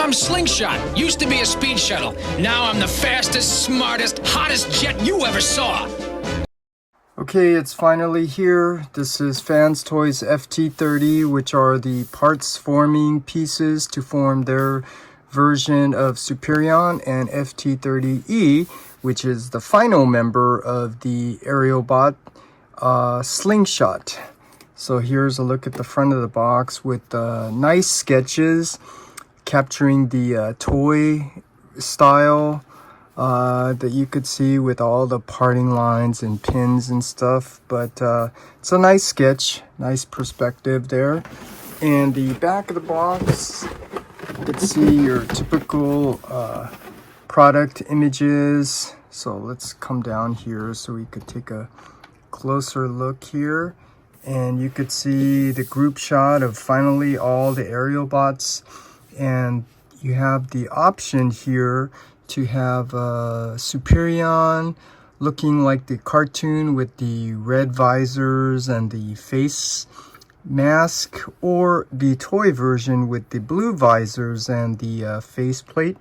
I'm Slingshot. Used to be a speed shuttle. Now I'm the fastest, smartest, hottest jet you ever saw. Okay, it's finally here. This is FansToys FT-30E, which are the parts forming pieces to form their version of Superion, and FT-30E, which is the final member of the Aerialbot Slingshot. So here's a look at the front of the box with nice sketches capturing the toy style that you could see with all the parting lines and pins and stuff. But it's a nice sketch, nice perspective there. And the back of the box, you could see your typical product images. So let's come down here so we could take a closer look here. And you could see the group shot of finally all the Aerialbots. And you have the option here to have Superion looking like the cartoon with the red visors and the face mask, or the toy version with the blue visors and the face plate.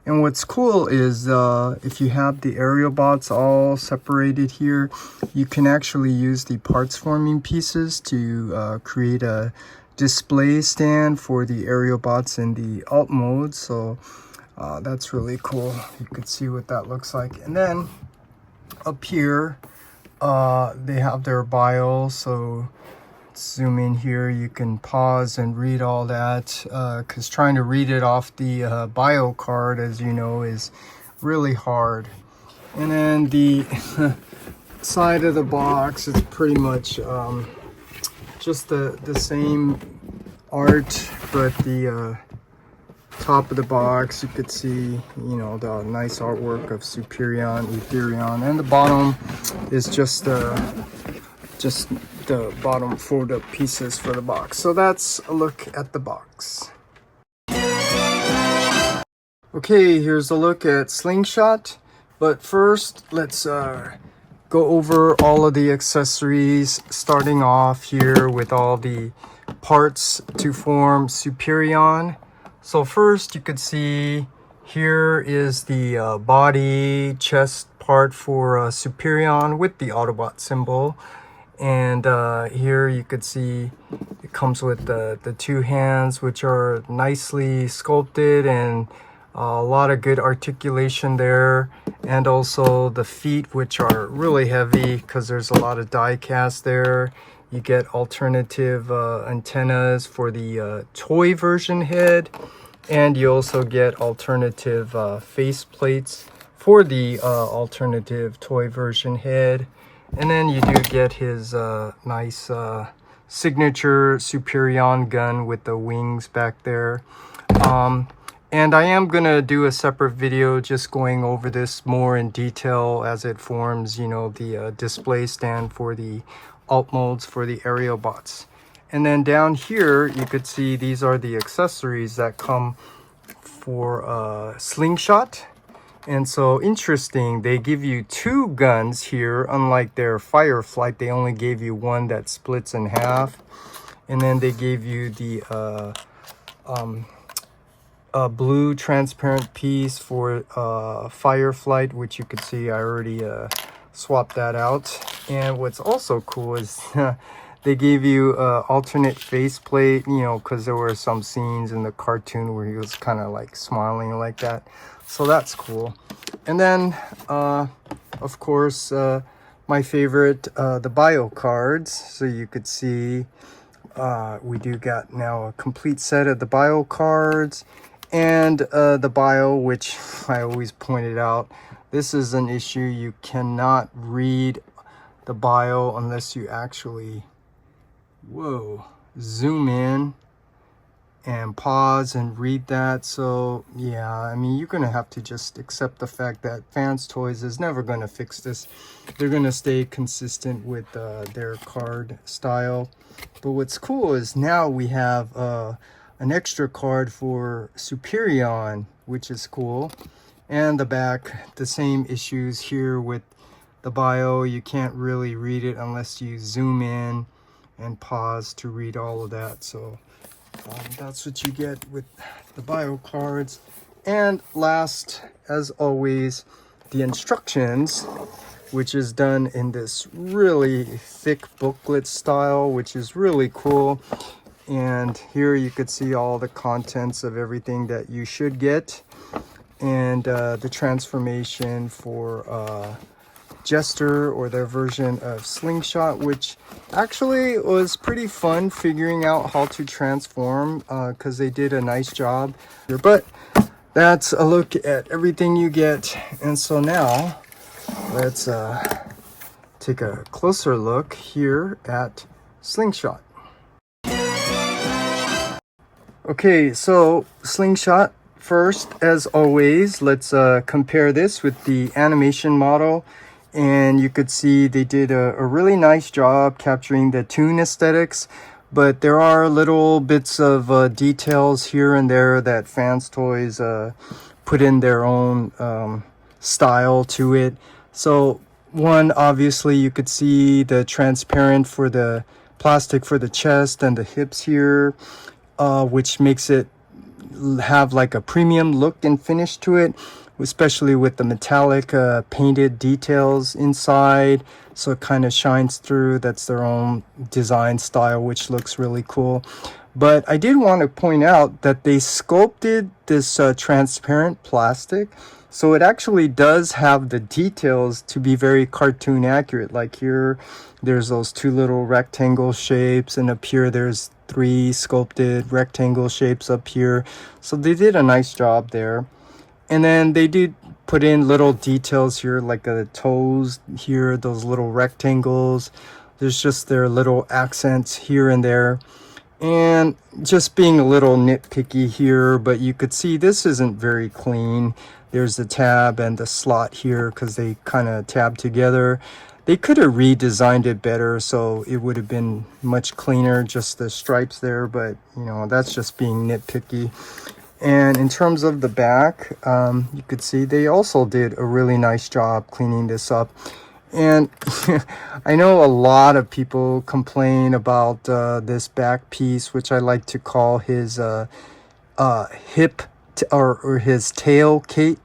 And what's cool is if you have the Aerialbots all separated here, you can actually use the parts forming pieces to create a display stand for the Aerialbots in the alt mode. So that's really cool. You could see what that looks like. And then up here they have their bio, so zoom in here, you can pause and read all that, because trying to read it off the bio card, as you know, is really hard. And then the side of the box is pretty much just the same art, but the top of the box, you could see, you know, the nice artwork of Superion, Etherion, and the bottom is just the bottom fold up pieces for the box. So that's a look at the box. Okay, here's a look at Slingshot, but first let's go over all of the accessories, starting off here with all the parts to form Superion. So first, you could see here is the body chest part for Superion with the Autobot symbol. And here you could see it comes with the two hands, which are nicely sculpted, and a lot of good articulation there. And also the feet, which are really heavy because there's a lot of die cast there. You get alternative antennas for the toy version head, and you also get alternative face plates for the alternative toy version head. And then you do get his nice signature Superion gun with the wings back there. And I am going to do a separate video just going over this more in detail as it forms, you know, the display stand for the alt modes for the Aerialbots. And then down here, you could see these are the accessories that come for Slingshot. And so interesting, they give you two guns here, unlike their Fireflight. They only gave you one that splits in half. And then they gave you the blue transparent piece for Fireflight, which you could see I already swapped that out. And what's also cool is they gave you alternate faceplate, you know, because there were some scenes in the cartoon where he was kind of like smiling like that. So that's cool. And then, of course, my favorite, the bio cards. So you could see we do got now a complete set of the bio cards, and the bio, which I always pointed out, this is an issue. You cannot read the bio unless you actually, zoom in and pause and read that. So yeah, I mean, you're gonna have to just accept the fact that FansToys is never gonna fix this. They're gonna stay consistent with their card style. But what's cool is now we have an extra card for Superion, which is cool. And the back, the same issues here with the bio. You can't really read it unless you zoom in and pause to read all of that. So That's what you get with the bio cards. And last, as always, the instructions, which is done in this really thick booklet style, which is really cool. And here you could see all the contents of everything that you should get, and the transformation for Jester, or their version of Slingshot, which actually was pretty fun figuring out how to transform, because they did a nice job. But that's a look at everything you get. And so now let's take a closer look here at Slingshot. Okay, so Slingshot first, as always, let's compare this with the animation model. And you could see they did a really nice job capturing the toon aesthetics, but there are little bits of details here and there that FansToys put in their own style to it. So one, obviously you could see the transparent for the plastic for the chest and the hips here, which makes it have like a premium look and finish to it, especially with the metallic painted details inside, so it kind of shines through. That's their own design style, which looks really cool. But I did want to point out that they sculpted this transparent plastic, so it actually does have the details to be very cartoon accurate. Like here, there's those two little rectangle shapes, and up here there's 3 sculpted rectangle shapes up here. So they did a nice job there. And then they did put in little details here, like the toes here, those little rectangles. There's just their little accents here and there. And just being a little nitpicky here, but you could see this isn't very clean. There's the tab and the slot here because they kind of tab together. They could have redesigned it better, so it would have been much cleaner, just the stripes there, but you know, that's just being nitpicky. And in terms of the back, you could see they also did a really nice job cleaning this up. And I know a lot of people complain about this back piece, which I like to call his hip or his tail cape,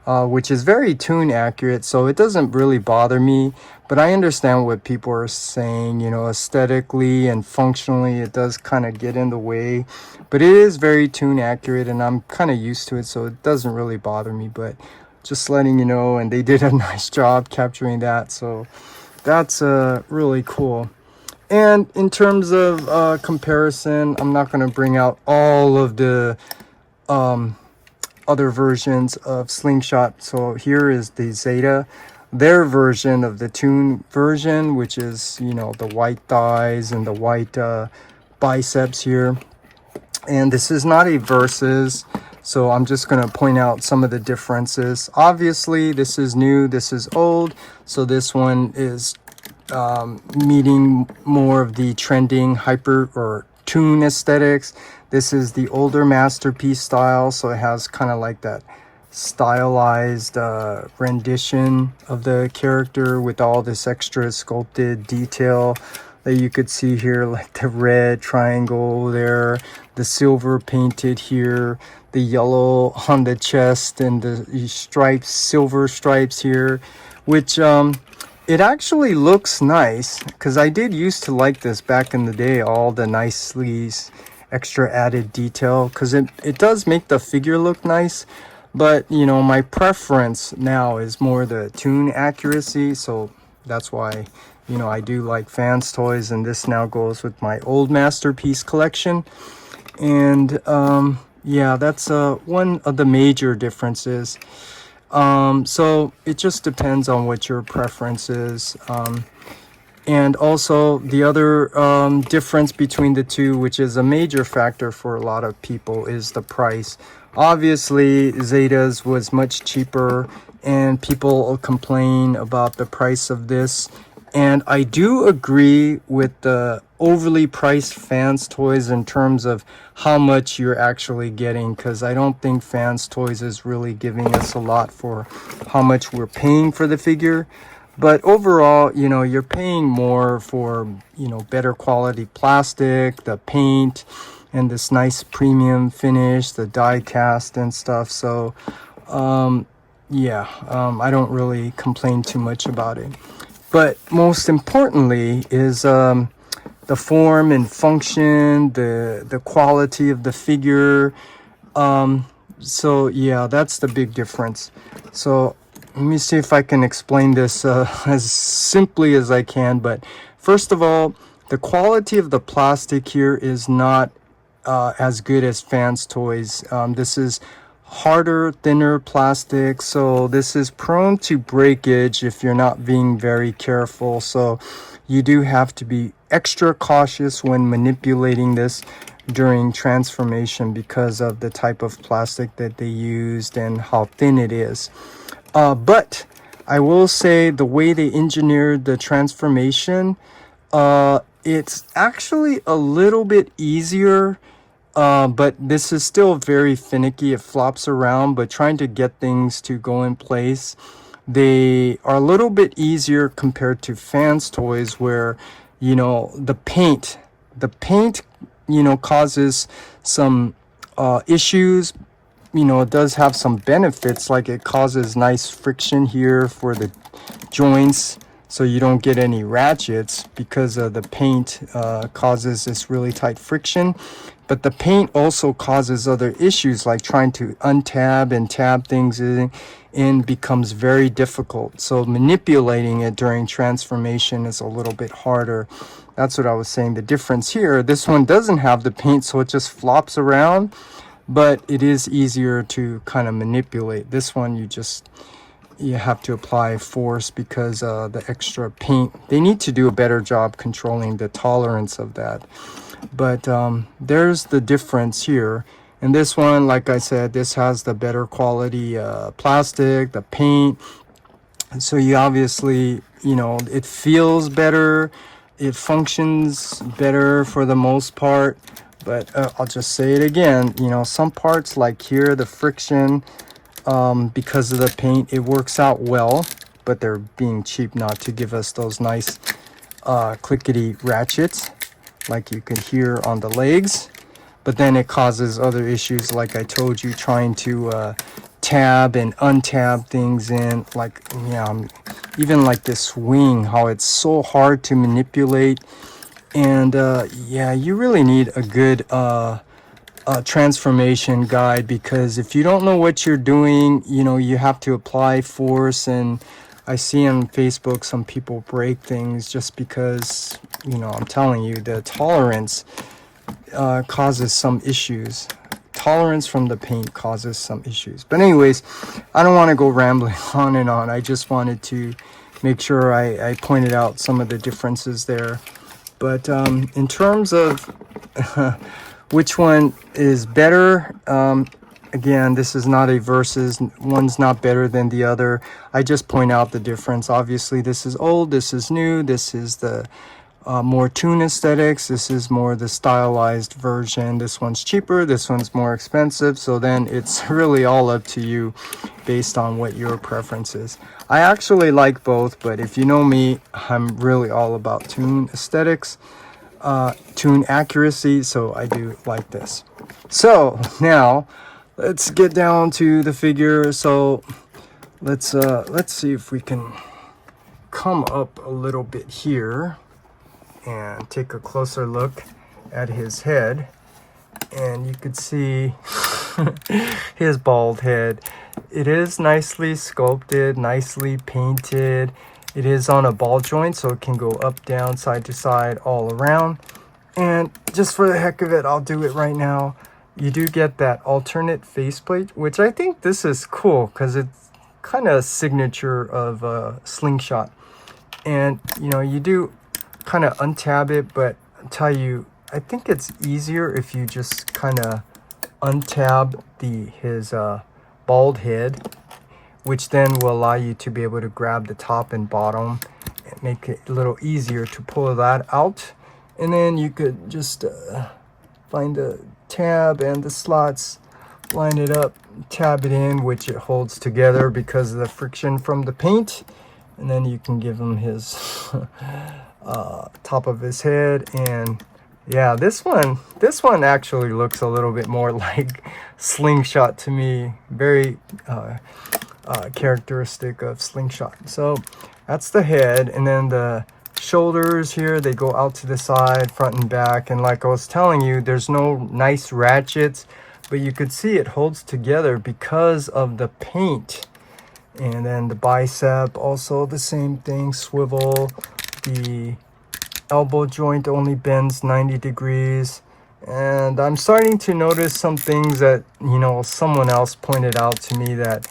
which is very toon accurate, so it doesn't really bother me. But I understand what people are saying, you know, aesthetically and functionally it does kind of get in the way, but it is very toon accurate and I'm kind of used to it, so it doesn't really bother me. But just letting you know, and they did a nice job capturing that, so that's really cool. And in terms of comparison, I'm not going to bring out all of the other versions of Slingshot. So here is the Zeta, their version of the toon version, which is, you know, the white thighs and the white biceps here. And this is not a versus, so I'm just going to point out some of the differences. Obviously, this is new, this is old, so this one is meeting more of the trending hyper or toon aesthetics. This is the older masterpiece style, so it has kind of like that stylized rendition of the character with all this extra sculpted detail that you could see here, like the red triangle there, the silver painted here, the yellow on the chest, and the stripes, silver stripes here, which it actually looks nice, because I did used to like this back in the day, all the nicely extra added detail, because it does make the figure look nice. But you know, my preference now is more the toon accuracy, so that's why, you know, I do like FansToys, and this now goes with my old masterpiece collection. And yeah, that's one of the major differences. So it just depends on what your preference is. And also the other difference between the two, which is a major factor for a lot of people, is the price. Obviously, Zeta's was much cheaper, and people complain about the price of this. And I do agree with the overly priced FansToys in terms of how much you're actually getting, because I don't think FansToys is really giving us a lot for how much we're paying for the figure. But overall, you know, you're paying more for, you know, better quality plastic, the paint, and this nice premium finish, the die cast and stuff. So yeah, I don't really complain too much about it. But most importantly is the form and function, the quality of the figure. So yeah, that's the big difference. So let me see if I can explain this as simply as I can. But first of all, the quality of the plastic here is not as good as FansToys. This is harder, thinner plastic, so this is prone to breakage if you're not being very careful. So you do have to be extra cautious when manipulating this during transformation because of the type of plastic that they used and how thin it is. But I will say the way they engineered the transformation, it's actually a little bit easier, but this is still very finicky. It flops around, but trying to get things to go in place, they are a little bit easier compared to FansToys, where, you know, the paint, you know, causes some issues. You know, it does have some benefits, like it causes nice friction here for the joints, so you don't get any ratchets because of the paint causes this really tight friction. But the paint also causes other issues, like trying to untab and tab things in becomes very difficult. So manipulating it during transformation is a little bit harder. That's what I was saying. The difference here, this one doesn't have the paint, so it just flops around, but it is easier to kind of manipulate. This one, you have to apply force because the extra paint, they need to do a better job controlling the tolerance of that. But there's the difference here. And this one, like I said, this has the better quality plastic, the paint. So you obviously, you know, it feels better, it functions better for the most part. But I'll just say it again, you know, some parts like here, the friction, because of the paint, it works out well, but they're being cheap not to give us those nice clickety ratchets like you could hear on the legs. But then it causes other issues, like I told you, trying to tab and untab things in, like, yeah, even like this wing, how it's so hard to manipulate. And yeah, you really need a good transformation guide, because if you don't know what you're doing, you know, you have to apply force. And I see on Facebook some people break things just because, you know, I'm telling you, the tolerance causes some issues. Tolerance from the paint causes some issues. But anyways, I don't want to go rambling on and on. I just wanted to make sure I pointed out some of the differences there. But in terms of which one is better, again, this is not a versus. One's not better than the other. I just point out the difference. Obviously, this is old, this is new, this is the more toon aesthetics, this is more the stylized version. This one's cheaper, this one's more expensive. So then it's really all up to you based on what your preference is. I actually like both, but if you know me, I'm really all about toon aesthetics, toon accuracy, so I do like this. So now let's get down to the figure. So let's see if we can come up a little bit here and take a closer look at his head, and you could see his bald head. It is nicely sculpted, nicely painted. It is on a ball joint, so it can go up, down, side to side, all around. And just for the heck of it, I'll do it right now. You do get that alternate faceplate, which I think this is cool because it's kind of a signature of Slingshot. And, you know, you do kind of untab it, but I'll tell you, I think it's easier if you just kind of untab his bald head, which then will allow you to be able to grab the top and bottom and make it a little easier to pull that out. And then you could just find the tab and the slots, line it up, tab it in, which it holds together because of the friction from the paint. And then you can give him his top of his head. And yeah, this one actually looks a little bit more like Slingshot to me. Very characteristic of Slingshot. So that's the head, and then the shoulders here, they go out to the side, front and back. And like I was telling you, there's no nice ratchets, but you could see it holds together because of the paint. And then the bicep, also the same thing, swivel. The elbow joint only bends 90 degrees. And I'm starting to notice some things that, you know, someone else pointed out to me, that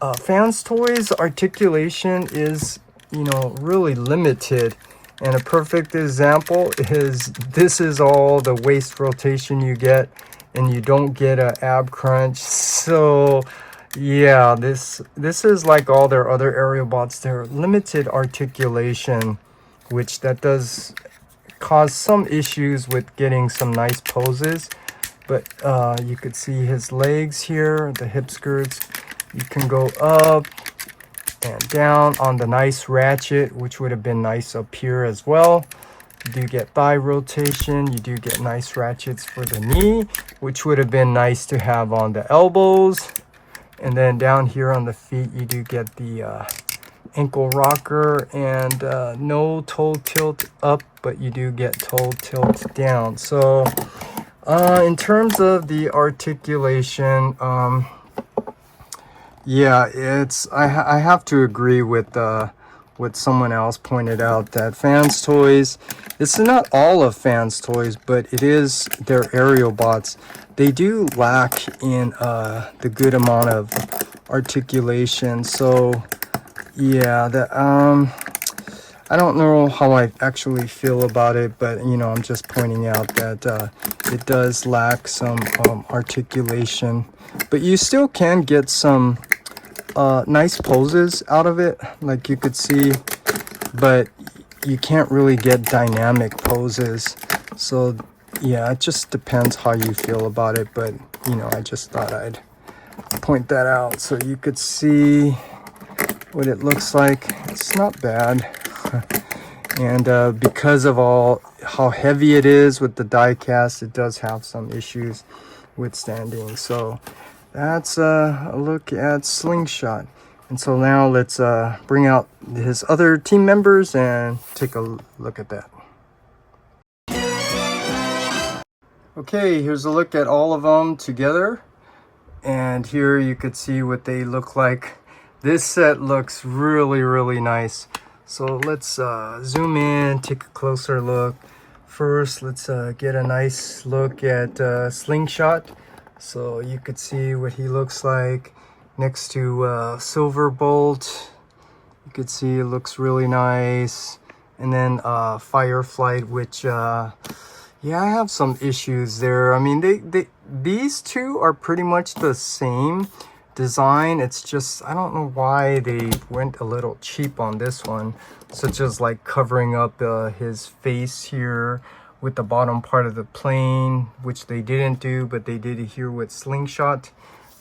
FansToys articulation is, you know, really limited. And a perfect example is, this is all the waist rotation you get, and you don't get an ab crunch. So yeah, this is like all their other Aerialbots. They're limited articulation, which that does cause some issues with getting some nice poses. But you could see his legs here, the hip skirts. You can go up and down on the nice ratchet, which would have been nice up here as well. You do get thigh rotation. You do get nice ratchets for the knee, which would have been nice to have on the elbows. And then down here on the feet, you do get the ankle rocker, and no toe tilt up, but you do get toe tilt down. So in terms of the articulation, yeah, it's I have to agree with what someone else pointed out, that FansToys, it's not all of FansToys, but it is their Aerialbots. They do lack in the good amount of articulation. So yeah, I don't know how I actually feel about it, but you know, I'm just pointing out that it does lack some articulation, but you still can get some nice poses out of it, like you could see, but you can't really get dynamic poses. So yeah, it just depends how you feel about it. But you know, I just thought I'd point that out so you could see what it looks like. It's not bad. And because of how heavy it is with the die cast, it does have some issues with standing. So that's a look at Slingshot. And so now let's bring out his other team members and take a look at that. Okay, here's a look at all of them together. And here you could see what they look like. This set looks really, really nice. So let's zoom in, take a closer look. First, let's get a nice look at Slingshot. So you could see what he looks like next to Silverbolt. You could see it looks really nice. And then Fireflight, which yeah, I have some issues there. I mean, these two are pretty much the same design. It's just, I don't know why they went a little cheap on this one, such as like covering up his face here with the bottom part of the plane, which they didn't do, but they did it here with Slingshot.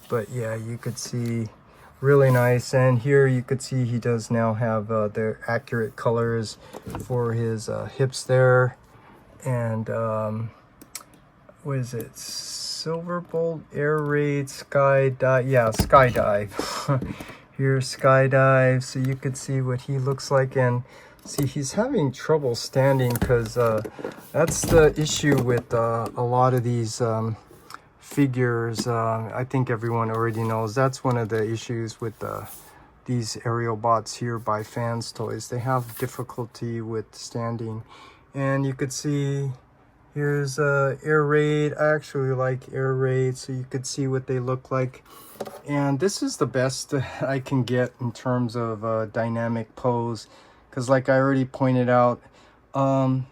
But yeah, you could see really nice. And here you could see he does now have the accurate colors for his hips there. And what is it, Silverbolt, Air Raid, Skydive? Yeah, Skydive. Here's Skydive, so you could see what he looks like. And see, he's having trouble standing because that's the issue with a lot of these figures. I think everyone already knows that's one of the issues with these Aerialbots here by FansToys. They have difficulty with standing. And you could see here's Air Raid. I actually like Air Raid, so you could see what they look like. And this is the best I can get in terms of dynamic pose, because like I already pointed out, you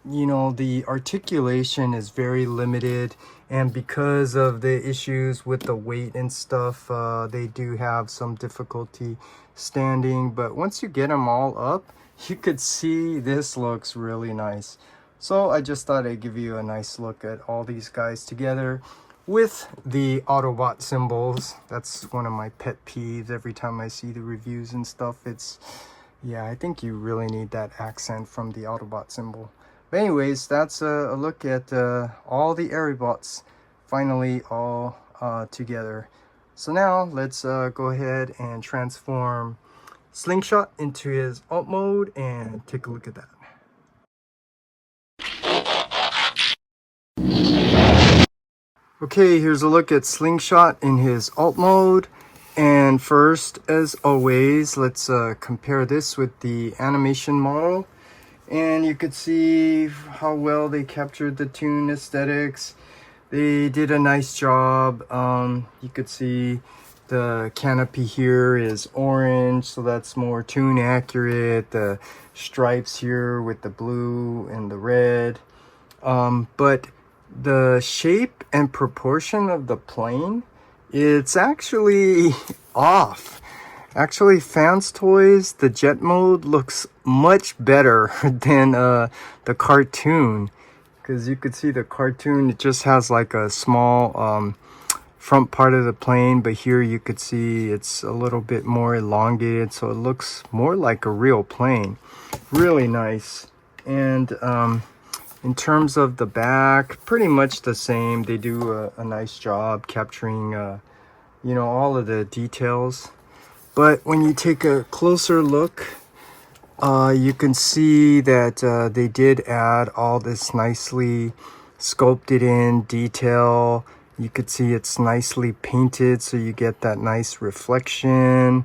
know, the articulation is very limited, and because of the issues with the weight and stuff, they do have some difficulty standing. But once you get them all up, you could see this looks really nice. So I just thought I'd give you a nice look at all these guys together with the Autobot symbols. That's one of my pet peeves. Every time I see the reviews and stuff, it's Yeah, I think you really need that accent from the Autobot symbol. But anyways, that's a look at all the Aerialbots finally all together. So now let's go ahead and transform Slingshot into his alt mode and take a look at that. Okay, here's a look at Slingshot in his alt mode. And first, as always, let's compare this with the animation model. And you could see how well they captured the toon aesthetics. They did a nice job. You could see the canopy here is orange, so that's more toon accurate. The stripes here with the blue and the red. But the shape and proportion of the plane, it's actually off. Actually, FansToys, the jet mode looks much better than the cartoon, because you could see the cartoon, it just has like a small front part of the plane, but here you could see it's a little bit more elongated, so it looks more like a real plane. Really nice. And in terms of the back, pretty much the same. They do a nice job capturing you know, all of the details. But when you take a closer look, you can see that they did add all this nicely sculpted in detail. You could see it's nicely painted, so you get that nice reflection.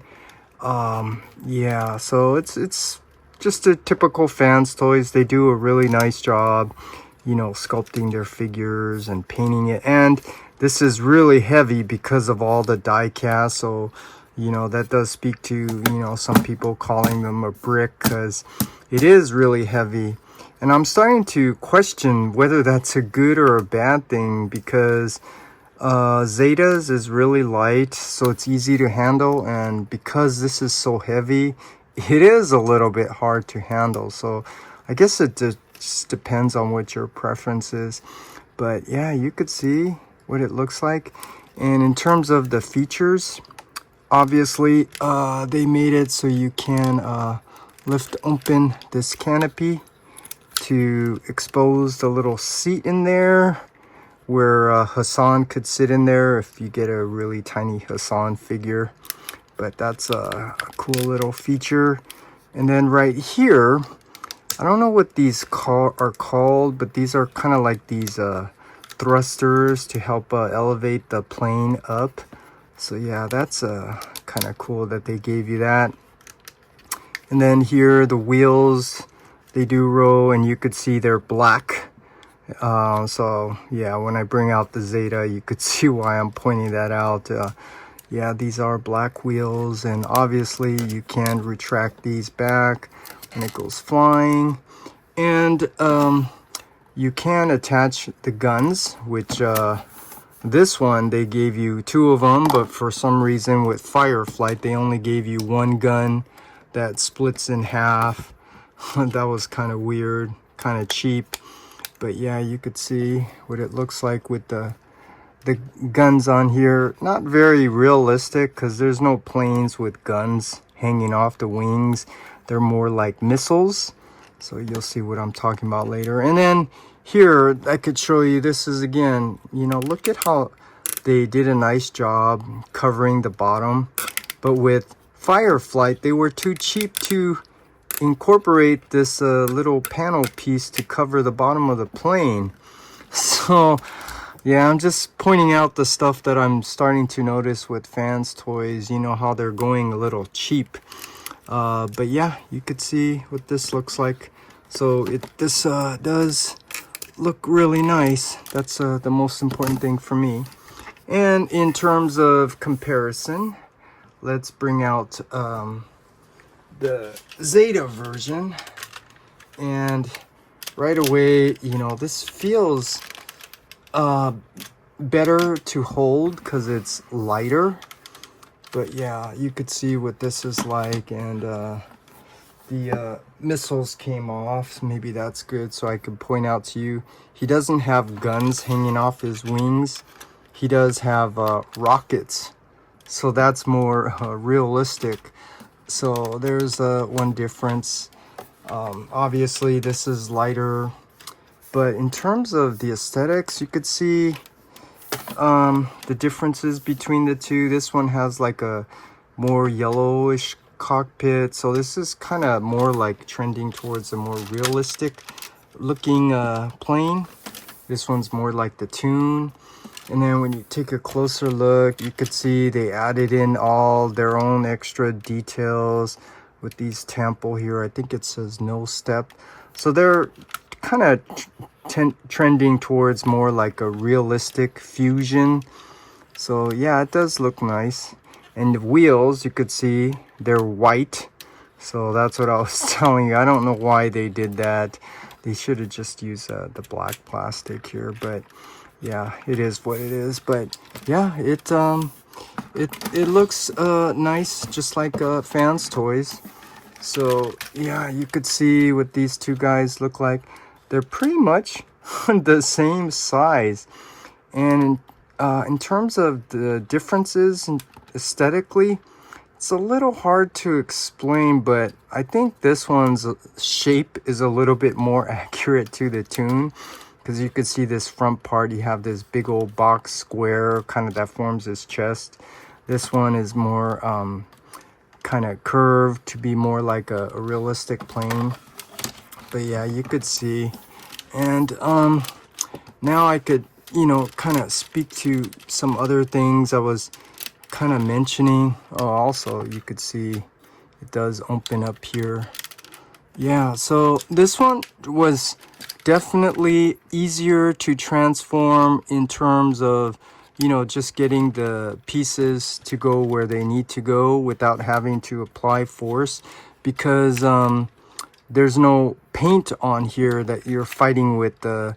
Yeah, so it's just a typical FansToys. They do a really nice job, you know, sculpting their figures and painting it. And this is really heavy because of all the die cast, so you know, that does speak to, you know, some people calling them a brick, because it is really heavy. And I'm starting to question whether that's a good or a bad thing, because Zeta's is really light, so it's easy to handle, and because this is so heavy, it is a little bit hard to handle. So I guess it just depends on what your preference is. But yeah, you could see what it looks like. And in terms of the features, obviously they made it so you can lift open this canopy to expose the little seat in there, where Hassan could sit in there if you get a really tiny Hassan figure. But that's a cool little feature. And then right here, I don't know what these are called, but these are kind of like these thrusters to help elevate the plane up. So yeah, that's kind of cool that they gave you that. And then here, the wheels, they do roll, and you could see they're black. So yeah, when I bring out the Zeta, you could see why I'm pointing that out. Yeah, these are black wheels, and obviously you can retract these back when it goes flying. And you can attach the guns, which this one, they gave you 2 of them, but for some reason with Fireflight, they only gave you 1 gun that splits in half. That was kind of weird, kind of cheap. But yeah, you could see what it looks like with the guns on here. Not very realistic, because there's no planes with guns hanging off the wings. They're more like missiles. So you'll see what I'm talking about later. And then here, I could show you, this is again, you know, look at how they did a nice job covering the bottom. But with Fireflight, they were too cheap to incorporate this little panel piece to cover the bottom of the plane. So yeah, I'm just pointing out the stuff that I'm starting to notice with FansToys, you know, how they're going a little cheap. But yeah, you could see what this looks like. So this does look really nice. That's the most important thing for me. And in terms of comparison, let's bring out the Zeta version. And right away, you know, this feels better to hold because it's lighter. But yeah, you could see what this is like. And the missiles came off, so maybe that's good. So I could point out to you, he doesn't have guns hanging off his wings. He does have rockets, so that's more realistic. So there's one difference. Obviously this is lighter, but in terms of the aesthetics, you could see the differences between the two. This one has like a more yellowish cockpit, so this is kind of more like trending towards a more realistic looking plane. This one's more like the Tune. And then when you take a closer look, you could see they added in all their own extra details with these temple here. I think it says no step. So they're kind of trending towards more like a realistic fusion. So yeah, it does look nice. And the wheels, you could see they're white. So that's what I was telling you. I don't know why they did that. They should have just used the black plastic here, but yeah, it is what it is. But yeah, it looks nice, just like FansToys. So yeah, you could see what these two guys look like. They're pretty much the same size. And in terms of the differences aesthetically, it's a little hard to explain, but I think this one's shape is a little bit more accurate to the Tune, because you could see this front part, you have this big old box square kind of that forms his chest. This one is more kind of curved to be more like a realistic plane. But yeah, you could see. And now I could, you know, kind of speak to some other things I was kind of mentioning. Oh, also you could see it does open up here. Yeah, so this one was definitely easier to transform in terms of, you know, just getting the pieces to go where they need to go without having to apply force, because there's no paint on here that you're fighting with the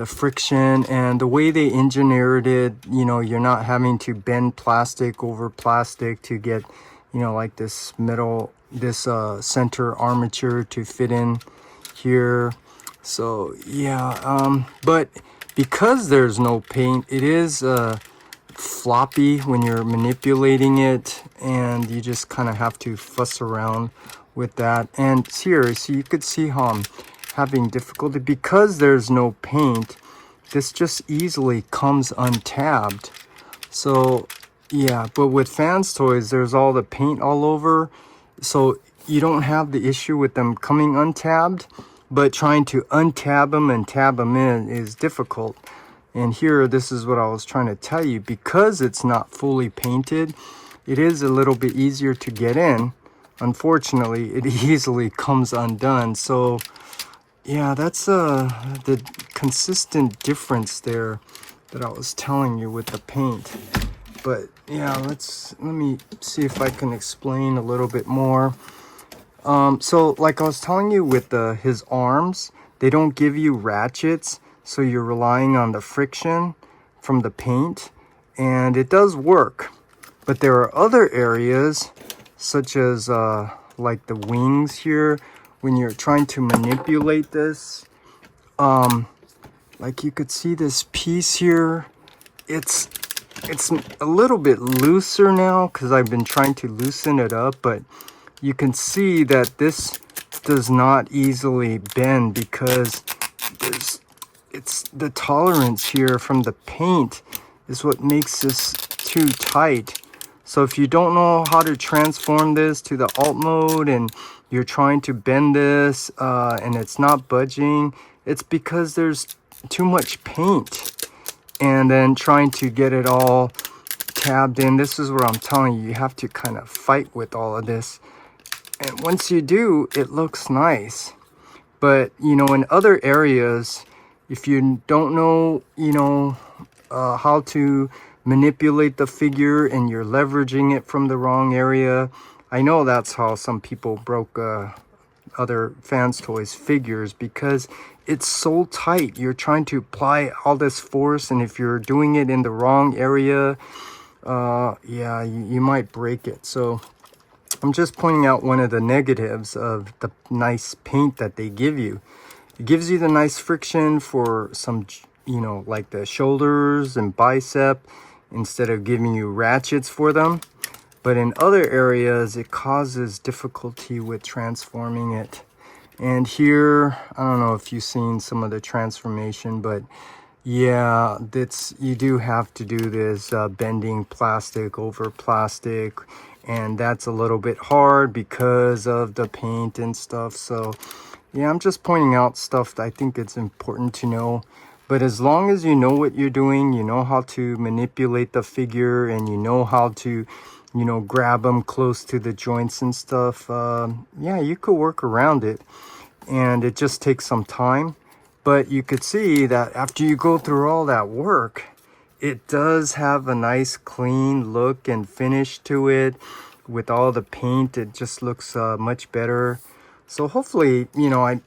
friction. And the way they engineered it, you know, you're not having to bend plastic over plastic to get, you know, like this metal, this center armature to fit in here. So yeah, but because there's no paint, it is floppy when you're manipulating it, and you just kind of have to fuss around with that. And here, so you could see how I'm having difficulty because there's no paint. This just easily comes untabbed. So yeah, but with FansToys, there's all the paint all over, so you don't have the issue with them coming untabbed, but trying to untab them and tab them in is difficult. And here, this is what I was trying to tell you. Because it's not fully painted, it is a little bit easier to get in. Unfortunately, it easily comes undone. So yeah, that's the consistent difference there that I was telling you with the paint. But yeah, let me see if I can explain a little bit more. So like I was telling you with his arms, they don't give you ratchets, so you're relying on the friction from the paint, and it does work. But there are other areas, such as like the wings here, when you're trying to manipulate this. Like you could see this piece here, it's a little bit looser now because I've been trying to loosen it up, but you can see that this does not easily bend because it's the tolerance here from the paint is what makes this too tight. So if you don't know how to transform this to the alt mode and you're trying to bend this and it's not budging, it's because there's too much paint. And then trying to get it all tabbed in, this is what I'm telling you, you have to kind of fight with all of this. And once you do, it looks nice. But, you know, in other areas, if you don't know, you know, how to manipulate the figure and you're leveraging it from the wrong area, I know that's how some people broke other FansToys figures, because it's so tight. You're trying to apply all this force, and if you're doing it in the wrong area, yeah, you might break it. So I'm just pointing out one of the negatives of the nice paint that they give you. It gives you the nice friction for some, you know, like the shoulders and bicep, instead of giving you ratchets for them. but in other areas it causes difficulty with transforming it. And here, I don't know if you've seen some of the transformation, but yeah, you do have to do this bending plastic over plastic, and that's a little bit hard because of the paint and stuff. So yeah, I'm just pointing out stuff that I think it's important to know. But as long as you know what you're doing, you know how to manipulate the figure, and you know how to, you know, grab them close to the joints and stuff, yeah, you could work around it. And it just takes some time. But you could see that after you go through all that work, it does have a nice clean look and finish to it. With all the paint, it just looks much better. So hopefully, you know, I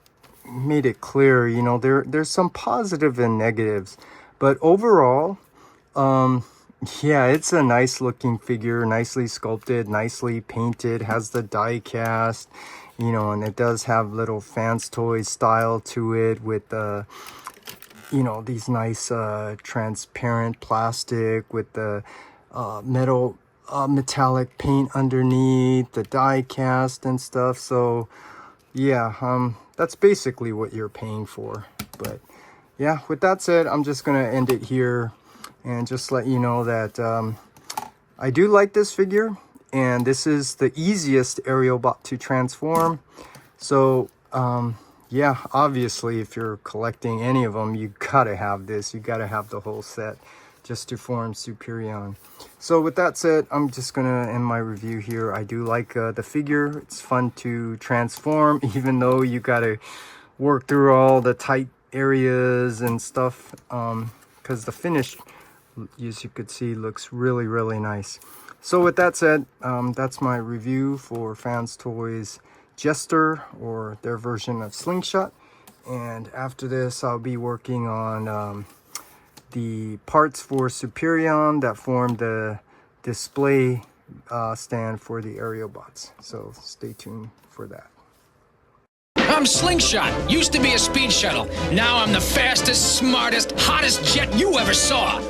made it clear, you know, there's some positive and negatives. But overall, yeah, it's a nice looking figure, nicely sculpted, nicely painted, has the die cast. You know, and it does have little FansToys style to it with, you know, these nice transparent plastic with the metallic paint underneath, the die cast and stuff. So, yeah, that's basically what you're paying for. But, yeah, with that said, I'm just going to end it here and just let you know that I do like this figure. And this is the easiest Aerialbot to transform. So, yeah, obviously, if you're collecting any of them, you gotta have this. You gotta have the whole set just to form Superion. So with that said, I'm just gonna end my review here. I do like the figure. It's fun to transform, even though you gotta work through all the tight areas and stuff. Because the finish, as you could see, looks really, really nice. So with that said, that's my review for FansToys Jester, or their version of Slingshot. And after this, I'll be working on the parts for Superion that form the display stand for the Aerialbots. So stay tuned for that. I'm Slingshot. Used to be a speed shuttle. Now I'm the fastest, smartest, hottest jet you ever saw.